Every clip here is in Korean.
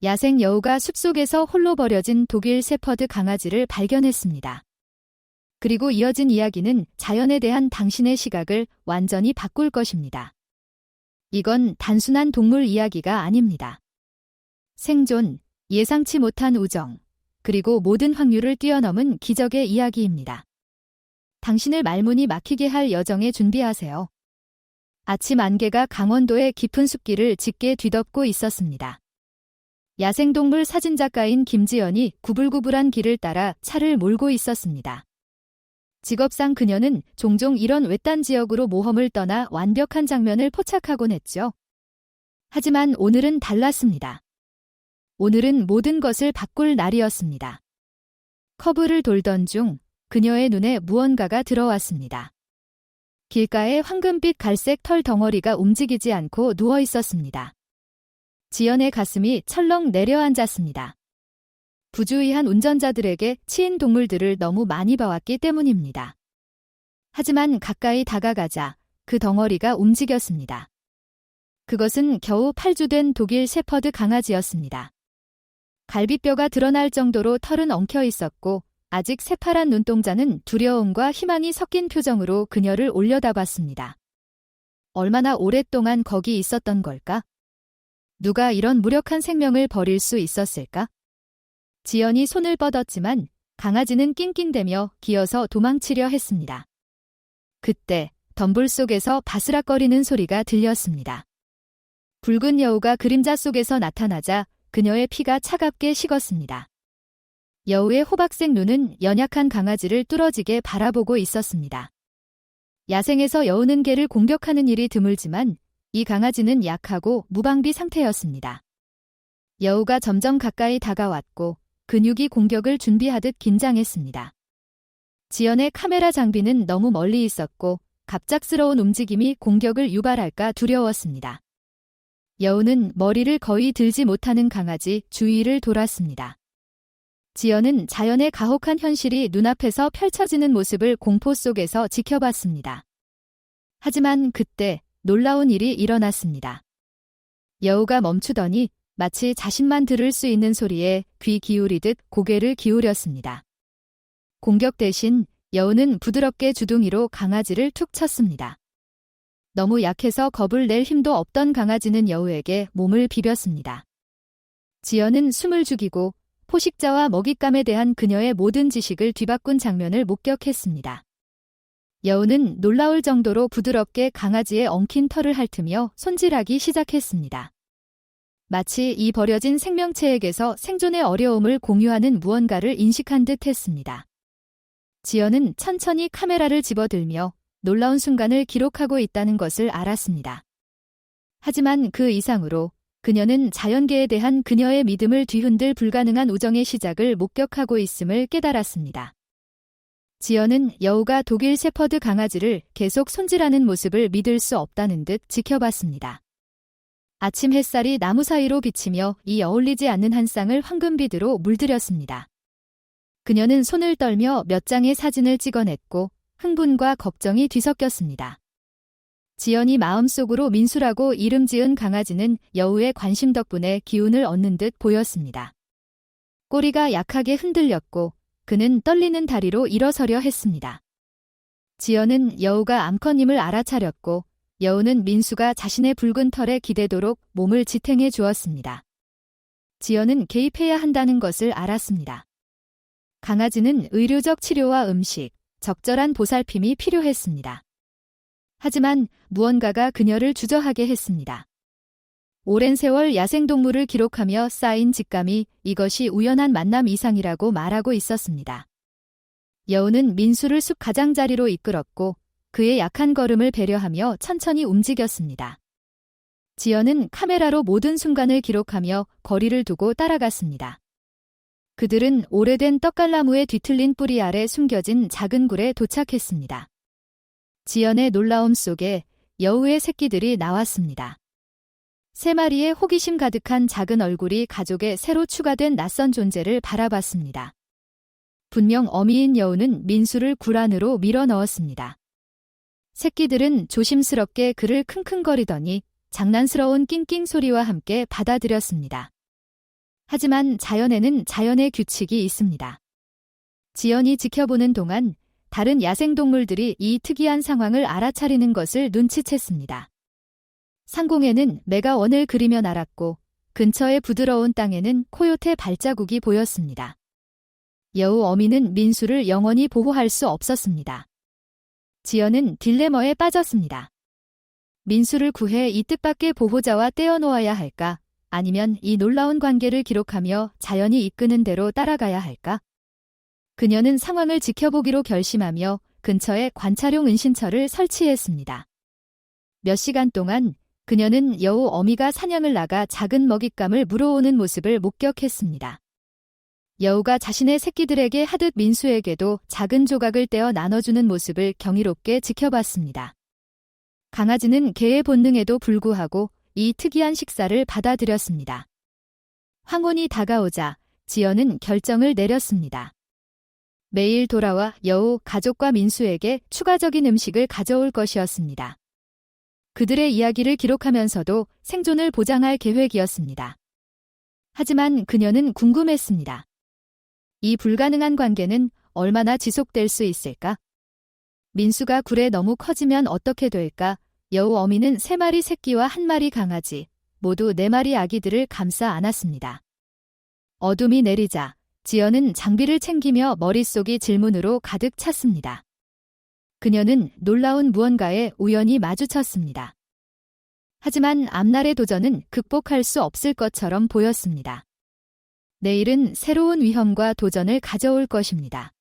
야생 여우가 숲속에서 홀로 버려진 독일 shepherd 강아지를 발견했습니다. 그리고 이어진 이야기는 자연에 대한 당신의 시각을 완전히 바꿀 것입니다. 이건 단순한 동물 이야기가 아닙니다. 생존, 예상치 못한 우정, 그리고 모든 확률을 뛰어넘은 기적의 이야기입니다. 당신을 말문이 막히게 할 여정에 준비하세요. 아침 안개가 강원도의 깊은 숲길을 짙게 뒤덮고 있었습니다. 야생동물 사진작가인 김지연이 구불구불한 길을 따라 차를 몰고 있었습니다. 직업상 그녀는 종종 이런 외딴 지역으로 모험을 떠나 완벽한 장면을 포착하곤 했죠. 하지만 오늘은 달랐습니다. 오늘은 모든 것을 바꿀 날이었습니다. 커브를 돌던 중 그녀의 눈에 무언가가 들어왔습니다. 길가에 황금빛 갈색 털 덩어리가 움직이지 않고 누워 있었습니다. 지연의 가슴이 철렁 내려앉았습니다. 부주의한 운전자들에게 치인 동물들을 너무 많이 봐왔기 때문입니다. 하지만 가까이 다가가자 그 덩어리가 움직였습니다. 그것은 겨우 8주 된 독일 shepherd 강아지였습니다. 갈비뼈가 드러날 정도로 털은 엉켜 있었고 아직 새파란 눈동자는 두려움과 희망이 섞인 표정으로 그녀를 올려다봤습니다. 얼마나 오랫동안 거기 있었던 걸까? 누가 이런 무력한 생명을 버릴 수 있었을까? 지연이 손을 뻗었지만 강아지는 낑낑대며 기어서 도망치려 했습니다. 그때 덤불 속에서 바스락거리는 소리가 들렸습니다. 붉은 여우가 그림자 속에서 나타나자 그녀의 피가 차갑게 식었습니다. 여우의 호박색 눈은 연약한 강아지를 뚫어지게 바라보고 있었습니다. 야생에서 여우는 개를 공격하는 일이 드물지만 이 강아지는 약하고 무방비 상태였습니다. 여우가 점점 가까이 다가왔고 근육이 공격을 준비하듯 긴장했습니다. 지연의 카메라 장비는 너무 멀리 있었고 갑작스러운 움직임이 공격을 유발할까 두려웠습니다. 여우는 머리를 거의 들지 못하는 강아지 주위를 돌았습니다. 지연은 자연의 가혹한 현실이 눈앞에서 펼쳐지는 모습을 공포 속에서 지켜봤습니다. 하지만 그때 놀라운 일이 일어났습니다. 여우가 멈추더니 마치 자신만 들을 수 있는 소리에 귀 기울이듯 고개를 기울였습니다. 공격 대신 여우는 부드럽게 주둥이로 강아지를 툭 쳤습니다. 너무 약해서 겁을 낼 힘도 없던 강아지는 여우에게 몸을 비볐습니다. 지연은 숨을 죽이고 포식자와 먹잇감에 대한 그녀의 모든 지식을 뒤바꾼 장면을 목격했습니다. 여우는 놀라울 정도로 부드럽게 강아지의 엉킨 털을 핥으며 손질하기 시작했습니다. 마치 이 버려진 생명체에게서 생존의 어려움을 공유하는 무언가를 인식한 듯 했습니다. 지연은 천천히 카메라를 집어들며 놀라운 순간을 기록하고 있다는 것을 알았습니다. 하지만 그 이상으로 그녀는 자연계에 대한 그녀의 믿음을 뒤흔들 불가능한 우정의 시작을 목격하고 있음을 깨달았습니다. 지연은 여우가 독일 shepherd 강아지를 계속 손질하는 모습을 믿을 수 없다는 듯 지켜봤습니다. 아침 햇살이 나무 사이로 비치며 이 어울리지 않는 한 쌍을 황금빛으로 물들였습니다. 그녀는 손을 떨며 몇 장의 사진을 찍어냈고 흥분과 걱정이 뒤섞였습니다. 지연이 마음속으로 민수라고 이름 지은 강아지는 여우의 관심 덕분에 기운을 얻는 듯 보였습니다. 꼬리가 약하게 흔들렸고 그는 떨리는 다리로 일어서려 했습니다. 지연은 여우가 암컷임을 알아차렸고 여우는 민수가 자신의 붉은 털에 기대도록 몸을 지탱해 주었습니다. 지연은 개입해야 한다는 것을 알았습니다. 강아지는 의료적 치료와 음식, 적절한 보살핌이 필요했습니다. 하지만 무언가가 그녀를 주저하게 했습니다. 오랜 세월 야생동물을 기록하며 쌓인 직감이 이것이 우연한 만남 이상이라고 말하고 있었습니다. 여우는 민수를 숲 가장자리로 이끌었고 그의 약한 걸음을 배려하며 천천히 움직였습니다. 지연은 카메라로 모든 순간을 기록하며 거리를 두고 따라갔습니다. 그들은 오래된 떡갈나무의 뒤틀린 뿌리 아래 숨겨진 작은 굴에 도착했습니다. 지연의 놀라움 속에 여우의 새끼들이 나왔습니다. 3마리의 호기심 가득한 작은 얼굴이 가족의 새로 추가된 낯선 존재를 바라봤습니다. 분명 어미인 여우는 민수를 굴 안으로 밀어 넣었습니다. 새끼들은 조심스럽게 그를 킁킁거리더니 장난스러운 낑낑 소리와 함께 받아들였습니다. 하지만 자연에는 자연의 규칙이 있습니다. 지연이 지켜보는 동안 다른 야생동물들이 이 특이한 상황을 알아차리는 것을 눈치챘습니다. 상공에는 매가 원을 그리며 날았고 근처의 부드러운 땅에는 코요테 발자국이 보였습니다. 여우 어미는 민수를 영원히 보호할 수 없었습니다. 지연은 딜레마에 빠졌습니다. 민수를 구해 이 뜻밖의 보호자와 떼어놓아야 할까? 아니면 이 놀라운 관계를 기록하며 자연이 이끄는 대로 따라가야 할까? 그녀는 상황을 지켜보기로 결심하며 근처에 관찰용 은신처를 설치했습니다. 몇 시간 동안 그녀는 여우 어미가 사냥을 나가 작은 먹잇감을 물어오는 모습을 목격했습니다. 여우가 자신의 새끼들에게 하듯 민수에게도 작은 조각을 떼어 나눠주는 모습을 경이롭게 지켜봤습니다. 강아지는 개의 본능에도 불구하고 이 특이한 식사를 받아들였습니다. 황혼이 다가오자 지연은 결정을 내렸습니다. 매일 돌아와 여우 가족과 민수에게 추가적인 음식을 가져올 것이었습니다. 그들의 이야기를 기록하면서도 생존을 보장할 계획이었습니다. 하지만 그녀는 궁금했습니다. 이 불가능한 관계는 얼마나 지속될 수 있을까? 민수가 굴에 너무 커지면 어떻게 될까? 여우 어미는 3마리 새끼와 1마리 강아지, 모두 4마리 아기들을 감싸 안았습니다. 어둠이 내리자 지연은 장비를 챙기며 머릿속이 질문으로 가득 찼습니다. 그녀는 놀라운 무언가에 우연히 마주쳤습니다. 하지만 앞날의 도전은 극복할 수 없을 것처럼 보였습니다. 내일은 새로운 위험과 도전을 가져올 것입니다.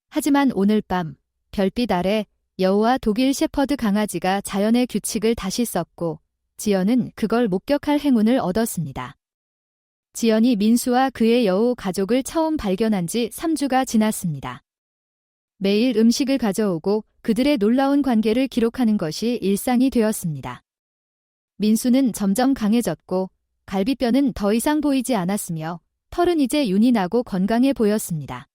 하지만 오늘 밤 별빛 아래 여우와 독일 셰퍼드 강아지가 자연의 규칙을 다시 썼고 지연은 그걸 목격할 행운을 얻었습니다. 지연이 민수와 그의 여우 가족을 처음 발견한 지 3주가 지났습니다. 매일 음식을 가져오고 그들의 놀라운 관계를 기록하는 것이 일상이 되었습니다. 민수는 점점 강해졌고 갈비뼈는 더 이상 보이지 않았으며 털은 이제 윤이 나고 건강해 보였습니다.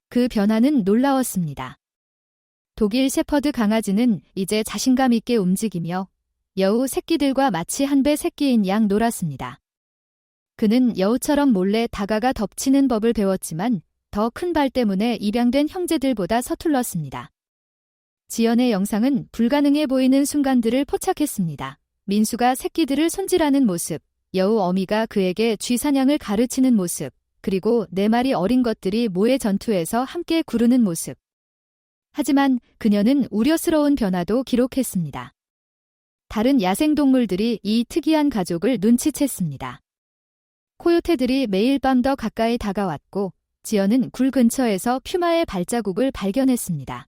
그 변화는 놀라웠습니다. 독일 셰퍼드 강아지는 이제 자신감 있게 움직이며 여우 새끼들과 마치 한 배 새끼인 양 놀았습니다. 그는 여우처럼 몰래 다가가 덮치는 법을 배웠지만 더 큰 발 때문에 입양된 형제들보다 서툴렀습니다. 지연의 영상은 불가능해 보이는 순간들을 포착했습니다. 민수가 새끼들을 손질하는 모습, 여우 어미가 그에게 쥐사냥을 가르치는 모습, 그리고 4마리 어린 것들이 모의 전투에서 함께 구르는 모습. 하지만 그녀는 우려스러운 변화도 기록했습니다. 다른 야생동물들이 이 특이한 가족을 눈치챘습니다. 코요테들이 매일 밤 더 가까이 다가왔고 지연은 굴 근처에서 퓨마의 발자국을 발견했습니다.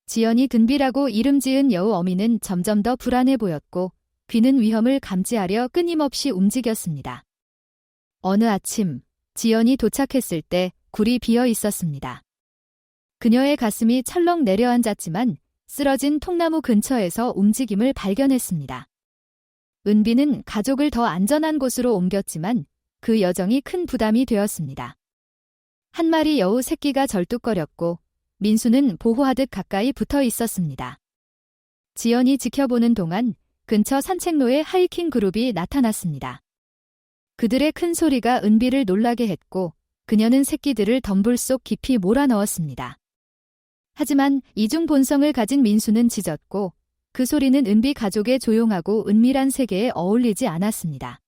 지연이 든비라고 이름 지은 여우 어미는 점점 더 불안해 보였고 귀는 위험을 감지하려 끊임없이 움직였습니다. 어느 아침 지연이 도착했을 때 굴이 비어 있었습니다. 그녀의 가슴이 철렁 내려앉았지만 쓰러진 통나무 근처에서 움직임을 발견했습니다. 은비는 가족을 더 안전한 곳으로 옮겼지만 그 여정이 큰 부담이 되었습니다. 1마리 여우 새끼가 절뚝거렸고 민수는 보호하듯 가까이 붙어 있었습니다. 지연이 지켜보는 동안 근처 산책로에 하이킹 그룹이 나타났습니다. 그들의 큰 소리가 은비를 놀라게 했고 그녀는 새끼들을 덤불 속 깊이 몰아넣었습니다. 하지만 이중 본성을 가진 민수는 짖었고 그 소리는 은비 가족의 조용하고 은밀한 세계에 어울리지 않았습니다.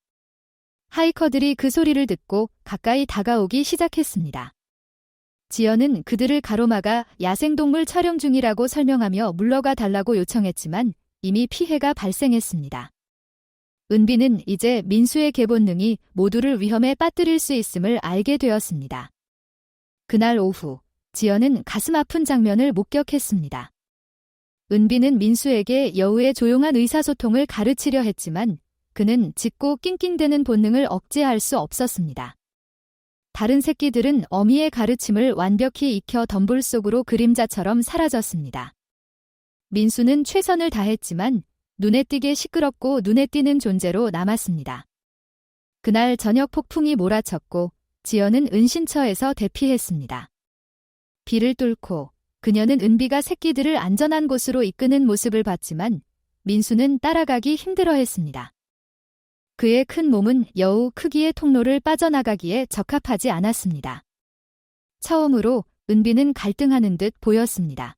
하이커들이 그 소리를 듣고 가까이 다가오기 시작했습니다. 지연은 그들을 가로막아 야생동물 촬영 중이라고 설명하며 물러가 달라고 요청했지만 이미 피해가 발생했습니다. 은비는 이제 민수의 개본능이 모두를 위험에 빠뜨릴 수 있음을 알게 되었습니다. 그날 오후 지연은 가슴 아픈 장면을 목격했습니다. 은비는 민수에게 여우의 조용한 의사소통을 가르치려 했지만 그는 짖고 낑낑대는 본능을 억제할 수 없었습니다. 다른 새끼들은 어미의 가르침을 완벽히 익혀 덤불 속으로 그림자처럼 사라졌습니다. 민수는 최선을 다했지만 눈에 띄게 시끄럽고 눈에 띄는 존재로 남았습니다. 그날 저녁 폭풍이 몰아쳤고 지연은 은신처에서 대피했습니다. 비를 뚫고 그녀는 은비가 새끼들을 안전한 곳으로 이끄는 모습을 봤지만 민수는 따라가기 힘들어했습니다. 그의 큰 몸은 여우 크기의 통로를 빠져나가기에 적합하지 않았습니다. 처음으로 은비는 갈등하는 듯 보였습니다.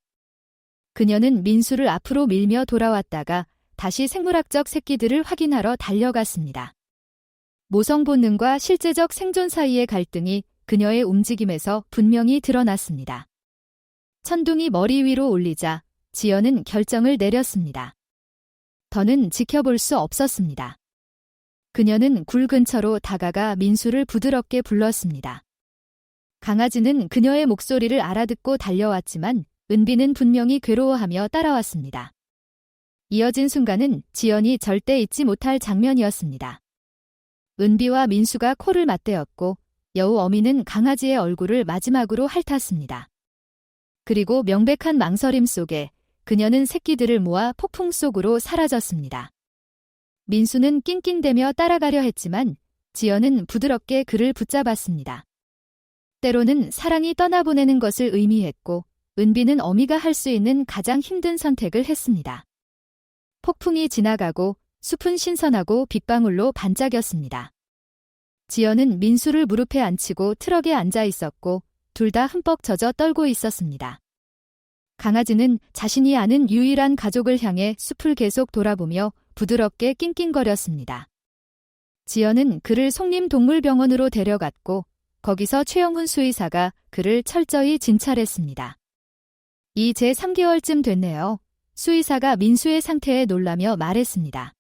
그녀는 민수를 앞으로 밀며 돌아왔다가 다시 생물학적 새끼들을 확인하러 달려갔습니다. 모성 본능과 실제적 생존 사이의 갈등이 그녀의 움직임에서 분명히 드러났습니다. 천둥이 머리 위로 올리자 지연은 결정을 내렸습니다. 더는 지켜볼 수 없었습니다. 그녀는 굴 근처로 다가가 민수를 부드럽게 불렀습니다. 강아지는 그녀의 목소리를 알아듣고 달려왔지만 은비는 분명히 괴로워하며 따라왔습니다. 이어진 순간은 지연이 절대 잊지 못할 장면이었습니다. 은비와 민수가 코를 맞대었고 여우 어미는 강아지의 얼굴을 마지막으로 핥았습니다. 그리고 명백한 망설임 속에 그녀는 새끼들을 모아 폭풍 속으로 사라졌습니다. 민수는 낑낑대며 따라가려 했지만 지연은 부드럽게 그를 붙잡았습니다. 때로는 사랑이 떠나보내는 것을 의미했고 은비는 어미가 할 수 있는 가장 힘든 선택을 했습니다. 폭풍이 지나가고 숲은 신선하고 빗방울로 반짝였습니다. 지연은 민수를 무릎에 앉히고 트럭에 앉아 있었고 둘 다 흠뻑 젖어 떨고 있었습니다. 강아지는 자신이 아는 유일한 가족을 향해 숲을 계속 돌아보며 부드럽게 낑낑거렸습니다. 지연은 그를 속림동물병원으로 데려갔고 거기서 최영훈 수의사가 그를 철저히 진찰했습니다. 이제 3개월쯤 됐네요. 수의사가 민수의 상태에 놀라며 말했습니다.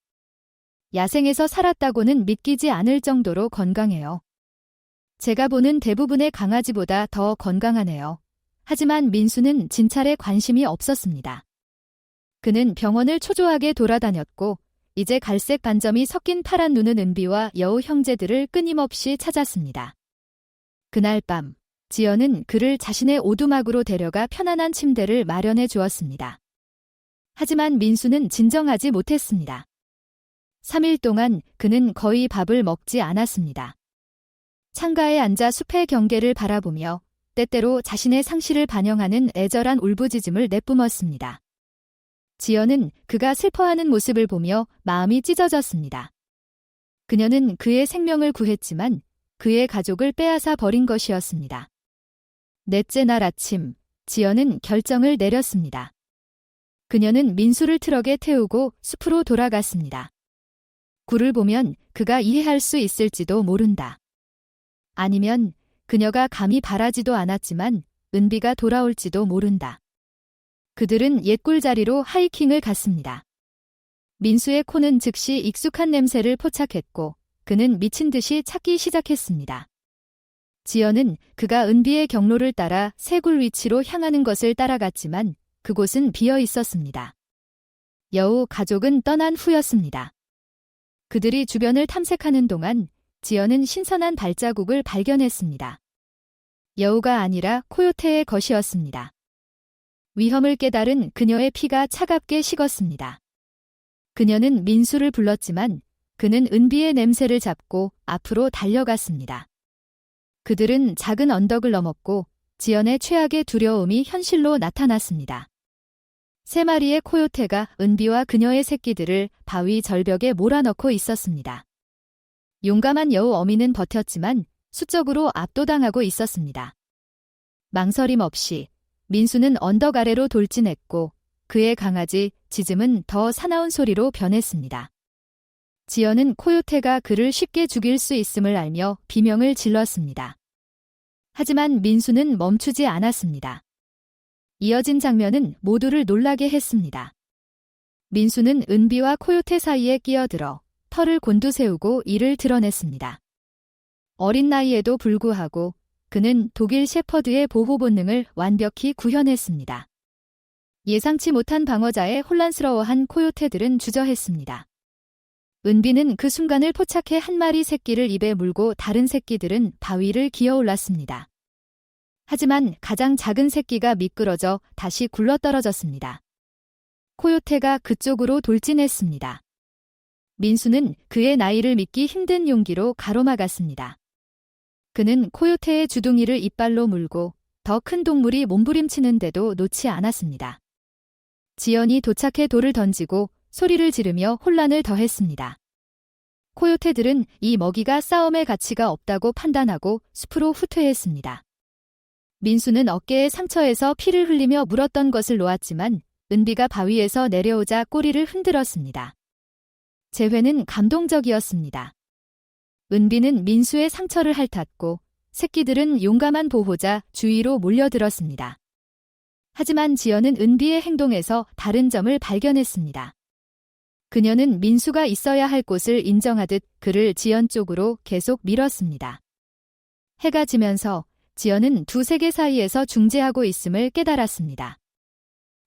야생에서 살았다고는 믿기지 않을 정도로 건강해요. 제가 보는 대부분의 강아지보다 더 건강하네요. 하지만 민수는 진찰에 관심이 없었습니다. 그는 병원을 초조하게 돌아다녔고 이제 갈색 반점이 섞인 파란 눈은 은비와 여우 형제들을 끊임없이 찾았습니다. 그날 밤 지연은 그를 자신의 오두막으로 데려가 편안한 침대를 마련해 주었습니다. 하지만 민수는 진정하지 못했습니다. 3일 동안 그는 거의 밥을 먹지 않았습니다. 창가에 앉아 숲의 경계를 바라보며 때때로 자신의 상실을 반영하는 애절한 울부짖음을 내뿜었습니다. 지연은 그가 슬퍼하는 모습을 보며 마음이 찢어졌습니다. 그녀는 그의 생명을 구했지만 그의 가족을 빼앗아 버린 것이었습니다. 넷째 날 아침, 지연은 결정을 내렸습니다. 그녀는 민수를 트럭에 태우고 숲으로 돌아갔습니다. 굴을 보면 그가 이해할 수 있을지도 모른다. 아니면 그녀가 감히 바라지도 않았지만 은비가 돌아올지도 모른다. 그들은 옛 꿀자리로 하이킹을 갔습니다. 민수의 코는 즉시 익숙한 냄새를 포착했고 그는 미친 듯이 찾기 시작했습니다. 지연은 그가 은비의 경로를 따라 새굴 위치로 향하는 것을 따라갔지만 그곳은 비어 있었습니다. 여우 가족은 떠난 후였습니다. 그들이 주변을 탐색하는 동안 지연은 신선한 발자국을 발견했습니다. 여우가 아니라 코요테의 것이었습니다. 위험을 깨달은 그녀의 피가 차갑게 식었습니다. 그녀는 민수를 불렀지만 그는 은비의 냄새를 잡고 앞으로 달려갔습니다. 그들은 작은 언덕을 넘었고 지연의 최악의 두려움이 현실로 나타났습니다. 3마리의 코요테가 은비와 그녀의 새끼들을 바위 절벽에 몰아넣고 있었습니다. 용감한 여우 어미는 버텼지만 수적으로 압도당하고 있었습니다. 망설임 없이 민수는 언덕 아래로 돌진했고 그의 강아지 짖음은 더 사나운 소리로 변했습니다. 지연은 코요테가 그를 쉽게 죽일 수 있음을 알며 비명을 질렀습니다. 하지만 민수는 멈추지 않았습니다. 이어진 장면은 모두를 놀라게 했습니다. 민수는 은비와 코요테 사이에 끼어들어 털을 곤두세우고 이를 드러냈습니다. 어린 나이에도 불구하고 그는 독일 셰퍼드의 보호 본능을 완벽히 구현했습니다. 예상치 못한 방어자에 혼란스러워한 코요테들은 주저했습니다. 은비는 그 순간을 포착해 한 마리 새끼를 입에 물고 다른 새끼들은 바위를 기어올랐습니다. 하지만 가장 작은 새끼가 미끄러져 다시 굴러떨어졌습니다. 코요테가 그쪽으로 돌진했습니다. 민수는 그의 나이를 믿기 힘든 용기로 가로막았습니다. 그는 코요테의 주둥이를 이빨로 물고 더 큰 동물이 몸부림치는데도 놓지 않았습니다. 지연이 도착해 돌을 던지고 소리를 지르며 혼란을 더했습니다. 코요테들은 이 먹이가 싸움의 가치가 없다고 판단하고 숲으로 후퇴했습니다. 민수는 어깨에 상처에서 피를 흘리며 물었던 것을 놓았지만 은비가 바위에서 내려오자 꼬리를 흔들었습니다. 재회는 감동적이었습니다. 은비는 민수의 상처를 핥았고 새끼들은 용감한 보호자 주위로 몰려들었습니다. 하지만 지연은 은비의 행동에서 다른 점을 발견했습니다. 그녀는 민수가 있어야 할 곳을 인정하듯 그를 지연 쪽으로 계속 밀었습니다. 해가 지면서 지연은 두 세계 사이에서 중재하고 있음을 깨달았습니다.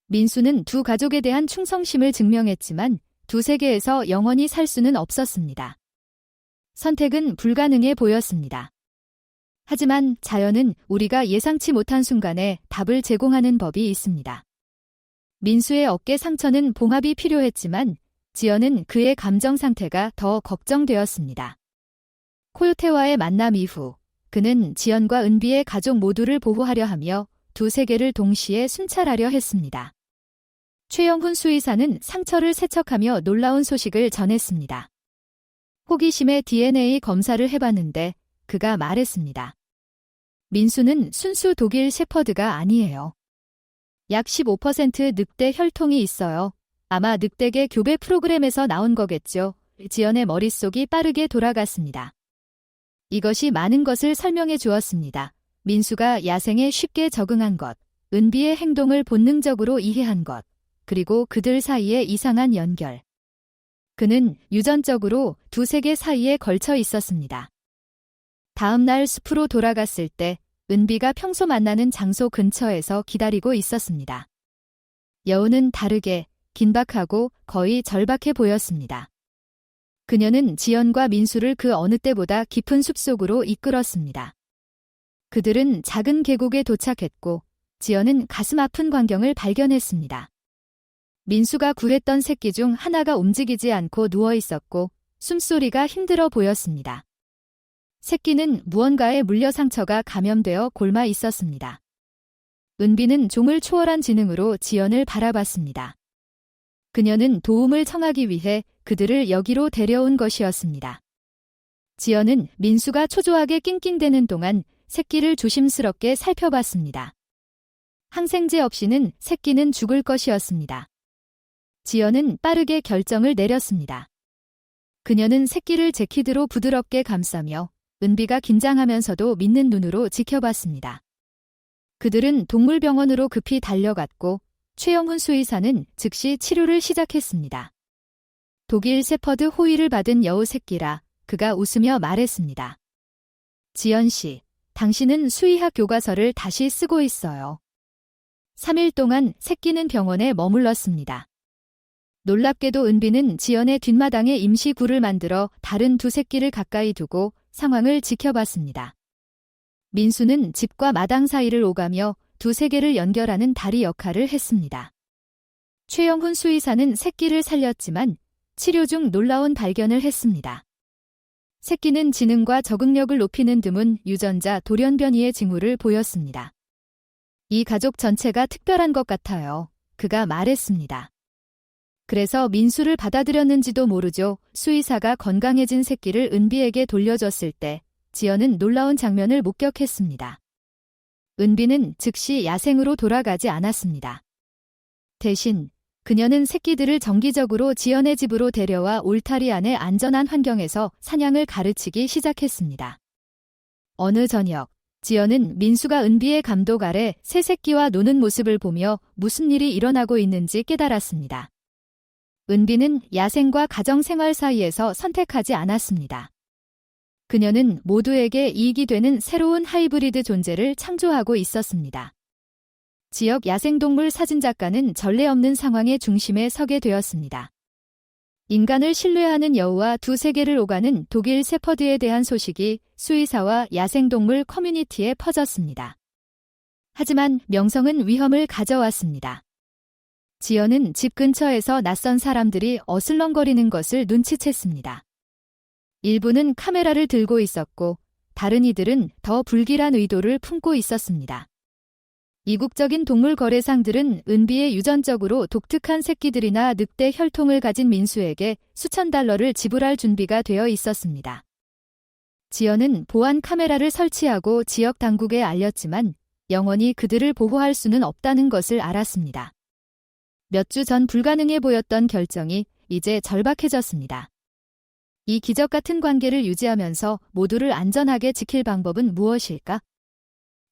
민수는 두 가족에 대한 충성심을 증명했지만 두 세계에서 영원히 살 수는 없었습니다. 선택은 불가능해 보였습니다. 하지만 자연은 우리가 예상치 못한 순간에 답을 제공하는 법이 있습니다. 민수의 어깨 상처는 봉합이 필요했지만 지연은 그의 감정 상태가 더 걱정되었습니다. 코요테와의 만남 이후 그는 지연과 은비의 가족 모두를 보호하려 하며 두 세계를 동시에 순찰하려 했습니다. 최영훈 수의사는 상처를 세척하며 놀라운 소식을 전했습니다. 호기심에 DNA 검사를 해봤는데 그가 말했습니다. 민수는 순수 독일 셰퍼드가 아니에요. 약 15% 늑대 혈통이 있어요. 아마 늑대계 교배 프로그램에서 나온 거겠죠. 지연의 머릿속이 빠르게 돌아갔습니다. 이것이 많은 것을 설명해 주었습니다. 민수가 야생에 쉽게 적응한 것, 은비의 행동을 본능적으로 이해한 것, 그리고 그들 사이의 이상한 연결. 그는 유전적으로 두 세계 사이에 걸쳐 있었습니다. 다음 날 숲으로 돌아갔을 때 은비가 평소 만나는 장소 근처에서 기다리고 있었습니다. 여우는 다르게 긴박하고 거의 절박해 보였습니다. 그녀는 지연과 민수를 그 어느 때보다 깊은 숲속으로 이끌었습니다. 그들은 작은 계곡에 도착했고 지연은 가슴 아픈 광경을 발견했습니다. 민수가 굴했던 새끼 중 하나가 움직이지 않고 누워 있었고 숨소리가 힘들어 보였습니다. 새끼는 무언가에 물려 상처가 감염되어 골마 있었습니다. 은비는 종을 초월한 지능으로 지연을 바라봤습니다. 그녀는 도움을 청하기 위해 그들을 여기로 데려온 것이었습니다. 지연은 민수가 초조하게 낑낑대는 동안 새끼를 조심스럽게 살펴봤습니다. 항생제 없이는 새끼는 죽을 것이었습니다. 지연은 빠르게 결정을 내렸습니다. 그녀는 새끼를 재킷으로 부드럽게 감싸며 은비가 긴장하면서도 믿는 눈으로 지켜봤습니다. 그들은 동물병원으로 급히 달려갔고 최영훈 수의사는 즉시 치료를 시작했습니다. 독일 셰퍼드 호의를 받은 여우 새끼라 그가 웃으며 말했습니다. 지연 씨, 당신은 수의학 교과서를 다시 쓰고 있어요. 3일 동안 새끼는 병원에 머물렀습니다. 놀랍게도 은비는 지연의 뒷마당에 임시 굴을 만들어 다른 두 새끼를 가까이 두고 상황을 지켜봤습니다. 민수는 집과 마당 사이를 오가며 두 세계를 연결하는 다리 역할을 했습니다. 최영훈 수의사는 새끼를 살렸지만 치료 중 놀라운 발견을 했습니다. 새끼는 지능과 적응력을 높이는 드문 유전자 돌연변이의 징후를 보였습니다. 이 가족 전체가 특별한 것 같아요. 그가 말했습니다. 그래서 민수를 받아들였는지도 모르죠. 수의사가 건강해진 새끼를 은비에게 돌려줬을 때 지연은 놀라운 장면을 목격했습니다. 은비는 즉시 야생으로 돌아가지 않았습니다. 대신 그녀는 새끼들을 정기적으로 지연의 집으로 데려와 울타리 안의 안전한 환경에서 사냥을 가르치기 시작했습니다. 어느 저녁, 지연은 민수가 은비의 감독 아래 새 새끼와 노는 모습을 보며 무슨 일이 일어나고 있는지 깨달았습니다. 은비는 야생과 가정생활 사이에서 선택하지 않았습니다. 그녀는 모두에게 이익이 되는 새로운 하이브리드 존재를 창조하고 있었습니다. 지역 야생동물 사진작가는 전례 없는 상황의 중심에 서게 되었습니다. 인간을 신뢰하는 여우와 두 세계를 오가는 독일 셰퍼드에 대한 소식이 수의사와 야생동물 커뮤니티에 퍼졌습니다. 하지만 명성은 위험을 가져왔습니다. 지연은 집 근처에서 낯선 사람들이 어슬렁거리는 것을 눈치챘습니다. 일부는 카메라를 들고 있었고 다른 이들은 더 불길한 의도를 품고 있었습니다. 이국적인 동물 거래상들은 은비의 유전적으로 독특한 새끼들이나 늑대 혈통을 가진 민수에게 수천 달러를 지불할 준비가 되어 있었습니다. 지연은 보안 카메라를 설치하고 지역 당국에 알렸지만 영원히 그들을 보호할 수는 없다는 것을 알았습니다. 몇 주 전 불가능해 보였던 결정이 이제 절박해졌습니다. 이 기적 같은 관계를 유지하면서 모두를 안전하게 지킬 방법은 무엇일까?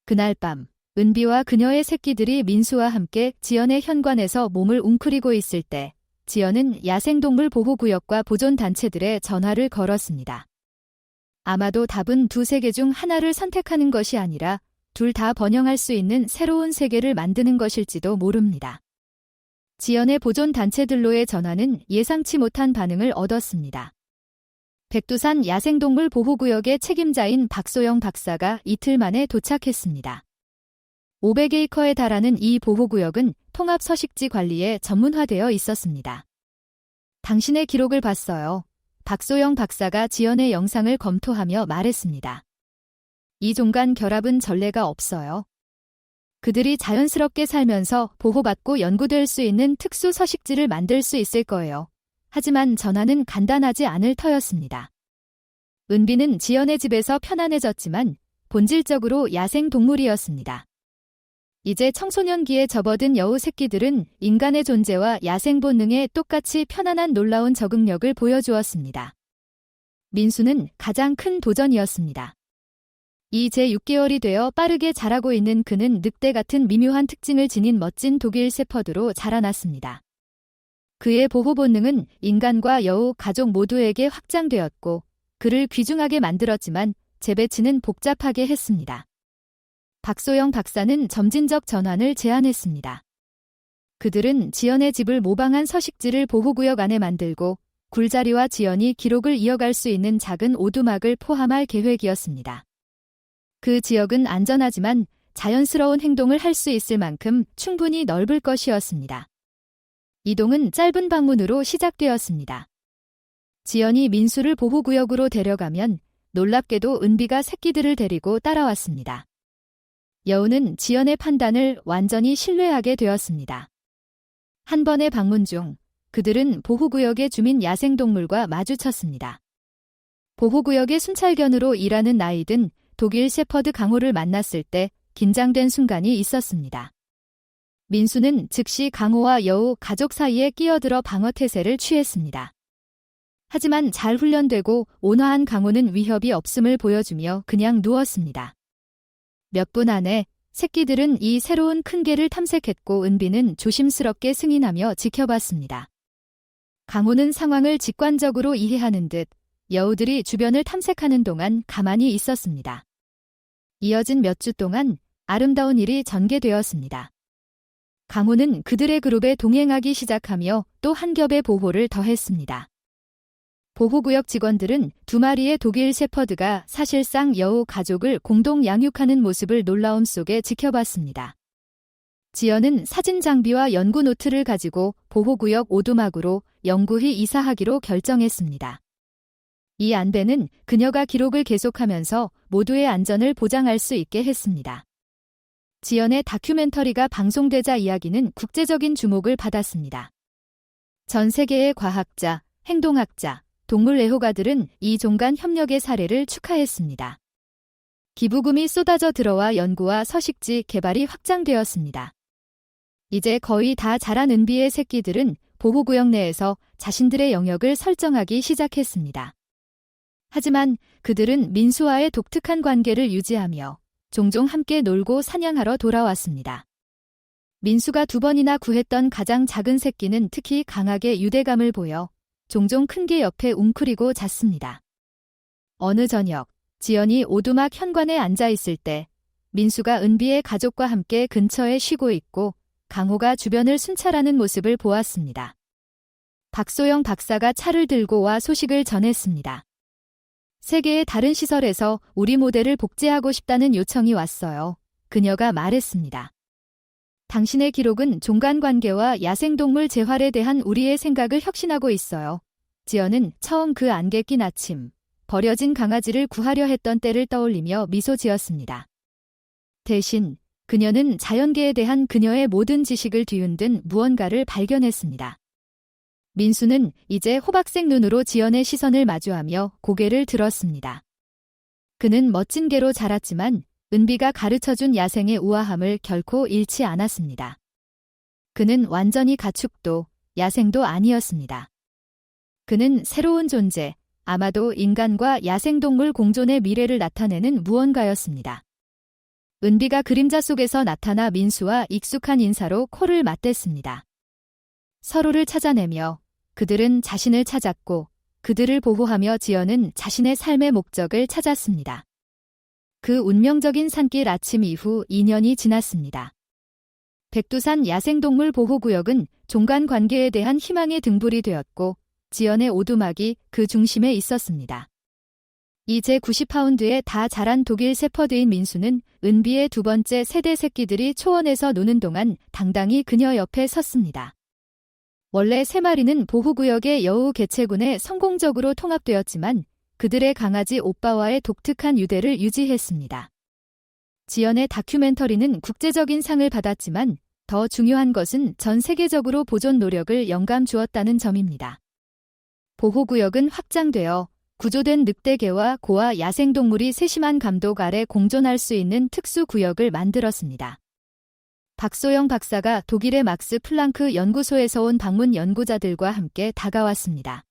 그날 밤, 은비와 그녀의 새끼들이 민수와 함께 지연의 현관에서 몸을 웅크리고 있을 때 지연은 야생동물 보호구역과 보존단체들에 전화를 걸었습니다. 아마도 답은 두 세계 중 하나를 선택하는 것이 아니라 둘 다 번영할 수 있는 새로운 세계를 만드는 것일지도 모릅니다. 지연의 보존단체들로의 전화는 예상치 못한 반응을 얻었습니다. 백두산 야생동물 보호구역의 책임자인 박소영 박사가 이틀 만에 도착했습니다. 500에이커에 달하는 이 보호구역은 통합 서식지 관리에 전문화되어 있었습니다. 당신의 기록을 봤어요. 박소영 박사가 지연의 영상을 검토하며 말했습니다. 이 종간 결합은 전례가 없어요. 그들이 자연스럽게 살면서 보호받고 연구될 수 있는 특수 서식지를 만들 수 있을 거예요. 하지만 전화는 간단하지 않을 터였습니다. 은비는 지연의 집에서 편안해졌지만 본질적으로 야생 동물이었습니다. 이제 청소년기에 접어든 여우 새끼들은 인간의 존재와 야생 본능에 똑같이 편안한 놀라운 적응력을 보여주었습니다. 민수는 가장 큰 도전이었습니다. 이제 6개월이 되어 빠르게 자라고 있는 그는 늑대 같은 미묘한 특징을 지닌 멋진 독일 셰퍼드로 자라났습니다. 그의 보호 본능은 인간과 여우 가족 모두에게 확장되었고 그를 귀중하게 만들었지만 재배치는 복잡하게 했습니다. 박소영 박사는 점진적 전환을 제안했습니다. 그들은 지연의 집을 모방한 서식지를 보호구역 안에 만들고 굴자리와 지연이 기록을 이어갈 수 있는 작은 오두막을 포함할 계획이었습니다. 그 지역은 안전하지만 자연스러운 행동을 할 수 있을 만큼 충분히 넓을 것이었습니다. 이동은 짧은 방문으로 시작되었습니다. 지연이 민수를 보호구역으로 데려가면 놀랍게도 은비가 새끼들을 데리고 따라왔습니다. 여우는 지연의 판단을 완전히 신뢰하게 되었습니다. 한 번의 방문 중 그들은 보호구역의 주민 야생동물과 마주쳤습니다. 보호구역의 순찰견으로 일하는 나이든 독일 셰퍼드 강호를 만났을 때 긴장된 순간이 있었습니다. 민수는 즉시 강호와 여우 가족 사이에 끼어들어 방어 태세를 취했습니다. 하지만 잘 훈련되고 온화한 강호는 위협이 없음을 보여주며 그냥 누웠습니다. 몇 분 안에 새끼들은 이 새로운 큰 개를 탐색했고 은비는 조심스럽게 승인하며 지켜봤습니다. 강호는 상황을 직관적으로 이해하는 듯 여우들이 주변을 탐색하는 동안 가만히 있었습니다. 이어진 몇 주 동안 아름다운 일이 전개되었습니다. 강호는 그들의 그룹에 동행하기 시작하며 또 한 겹의 보호를 더했습니다. 보호구역 직원들은 두 마리의 독일 셰퍼드가 사실상 여우 가족을 공동 양육하는 모습을 놀라움 속에 지켜봤습니다. 지연은 사진 장비와 연구 노트를 가지고 보호구역 오두막으로 영구히 이사하기로 결정했습니다. 이 안배는 그녀가 기록을 계속하면서 모두의 안전을 보장할 수 있게 했습니다. 지연의 다큐멘터리가 방송되자 이야기는 국제적인 주목을 받았습니다. 전 세계의 과학자, 행동학자, 동물 애호가들은 이 종간 협력의 사례를 축하했습니다. 기부금이 쏟아져 들어와 연구와 서식지 개발이 확장되었습니다. 이제 거의 다 자란 은비의 새끼들은 보호구역 내에서 자신들의 영역을 설정하기 시작했습니다. 하지만 그들은 민수와의 독특한 관계를 유지하며 종종 함께 놀고 사냥하러 돌아왔습니다. 민수가 2번이나 구했던 가장 작은 새끼는 특히 강하게 유대감을 보여 종종 큰 개 옆에 웅크리고 잤습니다. 어느 저녁, 지연이 오두막 현관에 앉아 있을 때 민수가 은비의 가족과 함께 근처에 쉬고 있고 강호가 주변을 순찰하는 모습을 보았습니다. 박소영 박사가 차를 들고 와 소식을 전했습니다. 세계의 다른 시설에서 우리 모델을 복제하고 싶다는 요청이 왔어요. 그녀가 말했습니다. 당신의 기록은 종간관계와 야생동물 재활에 대한 우리의 생각을 혁신하고 있어요. 지연은 처음 그 안개 낀 아침, 버려진 강아지를 구하려 했던 때를 떠올리며 미소 지었습니다. 대신 그녀는 자연계에 대한 그녀의 모든 지식을 뒤흔든 무언가를 발견했습니다. 민수는 이제 호박색 눈으로 지연의 시선을 마주하며 고개를 들었습니다. 그는 멋진 개로 자랐지만 은비가 가르쳐준 야생의 우아함을 결코 잃지 않았습니다. 그는 완전히 가축도 야생도 아니었습니다. 그는 새로운 존재, 아마도 인간과 야생동물 공존의 미래를 나타내는 무언가였습니다. 은비가 그림자 속에서 나타나 민수와 익숙한 인사로 코를 맞댔습니다. 서로를 찾아내며 그들은 자신을 찾았고 그들을 보호하며 지연은 자신의 삶의 목적을 찾았습니다. 그 운명적인 산길 아침 이후 2년이 지났습니다. 백두산 야생동물 보호구역은 종간 관계에 대한 희망의 등불이 되었고 지연의 오두막이 그 중심에 있었습니다. 이제 90파운드에 다 자란 독일 세퍼드인 민수는 은비의 두 번째 세대 새끼들이 초원에서 노는 동안 당당히 그녀 옆에 섰습니다. 원래 세 마리는 보호구역의 여우 개체군에 성공적으로 통합되었지만 그들의 강아지 오빠와의 독특한 유대를 유지했습니다. 지연의 다큐멘터리는 국제적인 상을 받았지만 더 중요한 것은 전 세계적으로 보존 노력을 영감 주었다는 점입니다. 보호구역은 확장되어 구조된 늑대개와 고아 야생동물이 세심한 감독 아래 공존할 수 있는 특수구역을 만들었습니다. 박소영 박사가 독일의 막스 플랑크 연구소에서 온 방문 연구자들과 함께 다가왔습니다.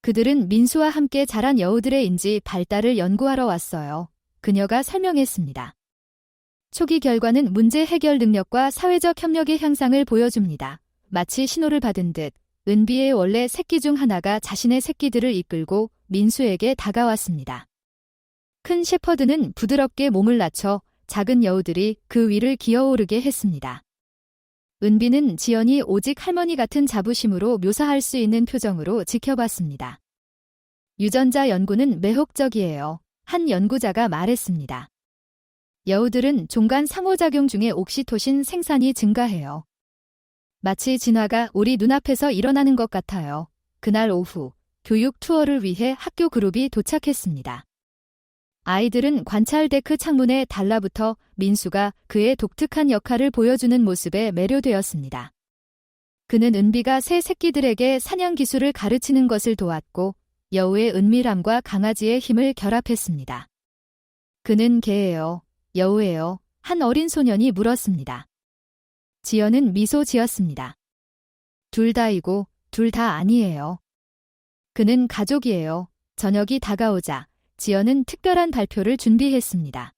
그들은 민수와 함께 자란 여우들의 인지 발달을 연구하러 왔어요. 그녀가 설명했습니다. 초기 결과는 문제 해결 능력과 사회적 협력의 향상을 보여줍니다. 마치 신호를 받은 듯 은비의 원래 새끼 중 하나가 자신의 새끼들을 이끌고 민수에게 다가왔습니다. 큰 셰퍼드는 부드럽게 몸을 낮춰 작은 여우들이 그 위를 기어오르게 했습니다. 은비는 지연이 오직 할머니 같은 자부심으로 묘사할 수 있는 표정으로 지켜봤습니다. 유전자 연구는 매혹적이에요. 한 연구자가 말했습니다. 여우들은 종간 상호작용 중에 옥시토신 생산이 증가해요. 마치 진화가 우리 눈앞에서 일어나는 것 같아요. 그날 오후 교육 투어를 위해 학교 그룹이 도착했습니다. 아이들은 관찰 데크 창문에 달라붙어 민수가 그의 독특한 역할을 보여주는 모습에 매료되었습니다. 그는 은비가 새 새끼들에게 사냥 기술을 가르치는 것을 도왔고 여우의 은밀함과 강아지의 힘을 결합했습니다. 그는 개예요, 여우예요? 한 어린 소년이 물었습니다. 지연은 미소 지었습니다. 둘 다이고 둘 다 아니에요. 그는 가족이에요. 저녁이 다가오자 지연은 특별한 발표를 준비했습니다.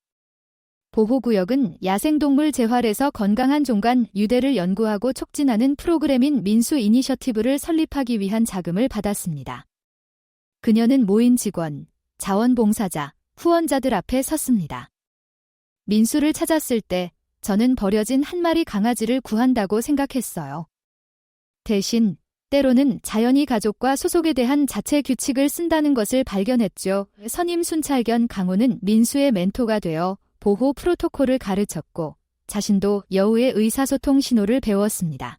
보호구역은 야생동물 재활에서 건강한 종간 유대를 연구하고 촉진하는 프로그램인 민수 이니셔티브를 설립하기 위한 자금을 받았습니다. 그녀는 모인 직원, 자원봉사자, 후원자들 앞에 섰습니다. 민수를 찾았을 때 저는 버려진 한 마리 강아지를 구한다고 생각했어요. 대신 때로는 자연이 가족과 소속에 대한 자체 규칙을 쓴다는 것을 발견했죠. 선임 순찰견 강호는 민수의 멘토가 되어 보호 프로토콜을 가르쳤고 자신도 여우의 의사소통 신호를 배웠습니다.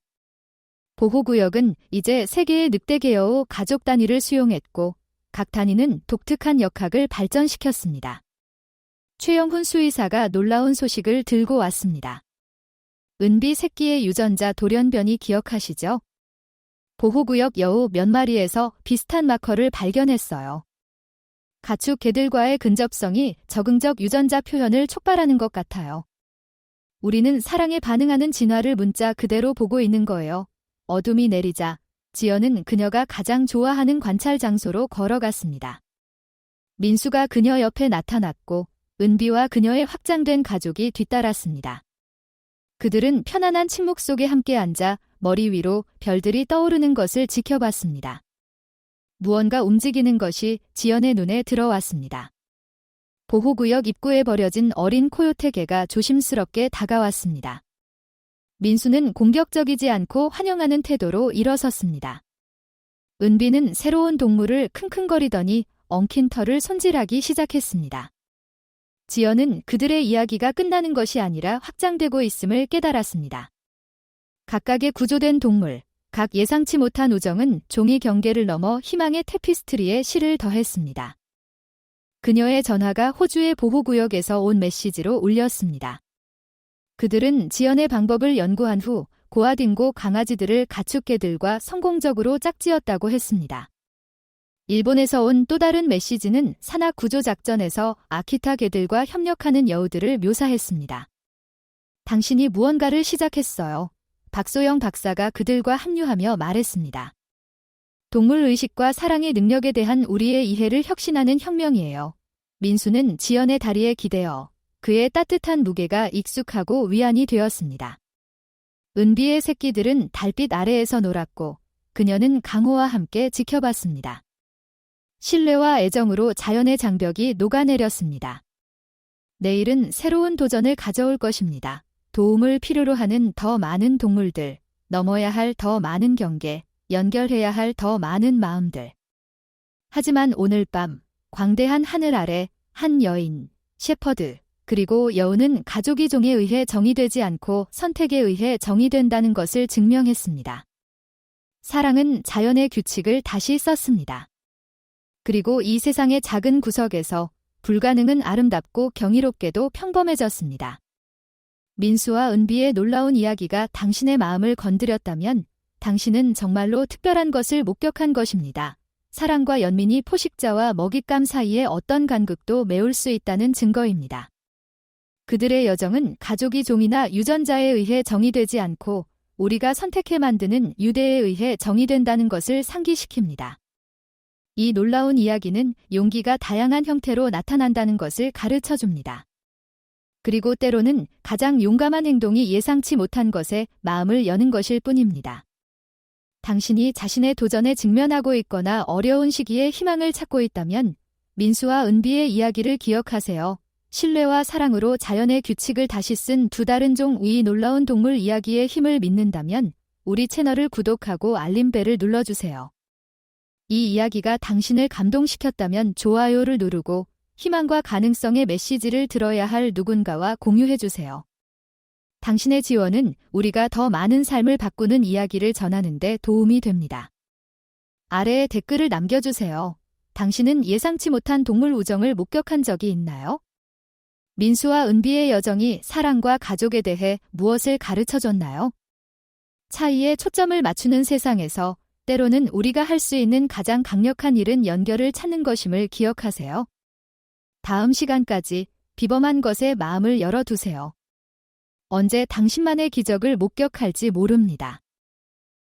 보호구역은 이제 3개의 늑대계 여우 가족 단위를 수용했고 각 단위는 독특한 역학을 발전시켰습니다. 최영훈 수의사가 놀라운 소식을 들고 왔습니다. 은비 새끼의 유전자 돌연변이 기억하시죠? 보호구역 여우 몇 마리에서 비슷한 마커를 발견했어요. 가축 개들과의 근접성이 적응적 유전자 표현을 촉발하는 것 같아요. 우리는 사랑에 반응하는 진화를 문자 그대로 보고 있는 거예요. 어둠이 내리자 지연은 그녀가 가장 좋아하는 관찰 장소로 걸어갔습니다. 민수가 그녀 옆에 나타났고 은비와 그녀의 확장된 가족이 뒤따랐습니다. 그들은 편안한 침묵 속에 함께 앉아 머리 위로 별들이 떠오르는 것을 지켜봤습니다. 무언가 움직이는 것이 지연의 눈에 들어왔습니다. 보호구역 입구에 버려진 어린 코요테 개가 조심스럽게 다가왔습니다. 민수는 공격적이지 않고 환영하는 태도로 일어섰습니다. 은비는 새로운 동물을 킁킁거리더니 엉킨 털을 손질하기 시작했습니다. 지연은 그들의 이야기가 끝나는 것이 아니라 확장되고 있음을 깨달았습니다. 각각의 구조된 동물, 각 예상치 못한 우정은 종이 경계를 넘어 희망의 테피스트리에 실을 더했습니다. 그녀의 전화가 호주의 보호구역에서 온 메시지로 울렸습니다. 그들은 지연의 방법을 연구한 후 고아딩고 강아지들을 가축개들과 성공적으로 짝지었다고 했습니다. 일본에서 온 또 다른 메시지는 산악 구조작전에서 아키타 개들과 협력하는 여우들을 묘사했습니다. 당신이 무언가를 시작했어요. 박소영 박사가 그들과 합류하며 말했습니다. 동물의식과 사랑의 능력에 대한 우리의 이해를 혁신하는 혁명이에요. 민수는 지연의 다리에 기대어 그의 따뜻한 무게가 익숙하고 위안이 되었습니다. 은비의 새끼들은 달빛 아래에서 놀았고 그녀는 강호와 함께 지켜봤습니다. 신뢰와 애정으로 자연의 장벽이 녹아내렸습니다. 내일은 새로운 도전을 가져올 것입니다. 도움을 필요로 하는 더 많은 동물들, 넘어야 할 더 많은 경계, 연결해야 할 더 많은 마음들. 하지만 오늘 밤 광대한 하늘 아래 한 여인, 셰퍼드, 그리고 여우는 가족이 종에 의해 정의되지 않고 선택에 의해 정의된다는 것을 증명했습니다. 사랑은 자연의 규칙을 다시 썼습니다. 그리고 이 세상의 작은 구석에서 불가능은 아름답고 경이롭게도 평범해졌습니다. 민수와 은비의 놀라운 이야기가 당신의 마음을 건드렸다면 당신은 정말로 특별한 것을 목격한 것입니다. 사랑과 연민이 포식자와 먹잇감 사이의 어떤 간극도 메울 수 있다는 증거입니다. 그들의 여정은 가족이 종이나 유전자에 의해 정의되지 않고 우리가 선택해 만드는 유대에 의해 정의된다는 것을 상기시킵니다. 이 놀라운 이야기는 용기가 다양한 형태로 나타난다는 것을 가르쳐 줍니다. 그리고 때로는 가장 용감한 행동이 예상치 못한 것에 마음을 여는 것일 뿐입니다. 당신이 자신의 도전에 직면하고 있거나 어려운 시기에 희망을 찾고 있다면 민수와 은비의 이야기를 기억하세요. 신뢰와 사랑으로 자연의 규칙을 다시 쓴 두 다른 종 이 놀라운 동물 이야기의 힘을 믿는다면 우리 채널을 구독하고 알림벨을 눌러주세요. 이 이야기가 당신을 감동시켰다면 좋아요를 누르고 희망과 가능성의 메시지를 들어야 할 누군가와 공유해주세요. 당신의 지원은 우리가 더 많은 삶을 바꾸는 이야기를 전하는 데 도움이 됩니다. 아래에 댓글을 남겨주세요. 당신은 예상치 못한 동물 우정을 목격한 적이 있나요? 민수와 은비의 여정이 사랑과 가족에 대해 무엇을 가르쳐줬나요? 차이에 초점을 맞추는 세상에서 때로는 우리가 할 수 있는 가장 강력한 일은 연결을 찾는 것임을 기억하세요. 다음 시간까지 비범한 것에 마음을 열어두세요. 언제 당신만의 기적을 목격할지 모릅니다.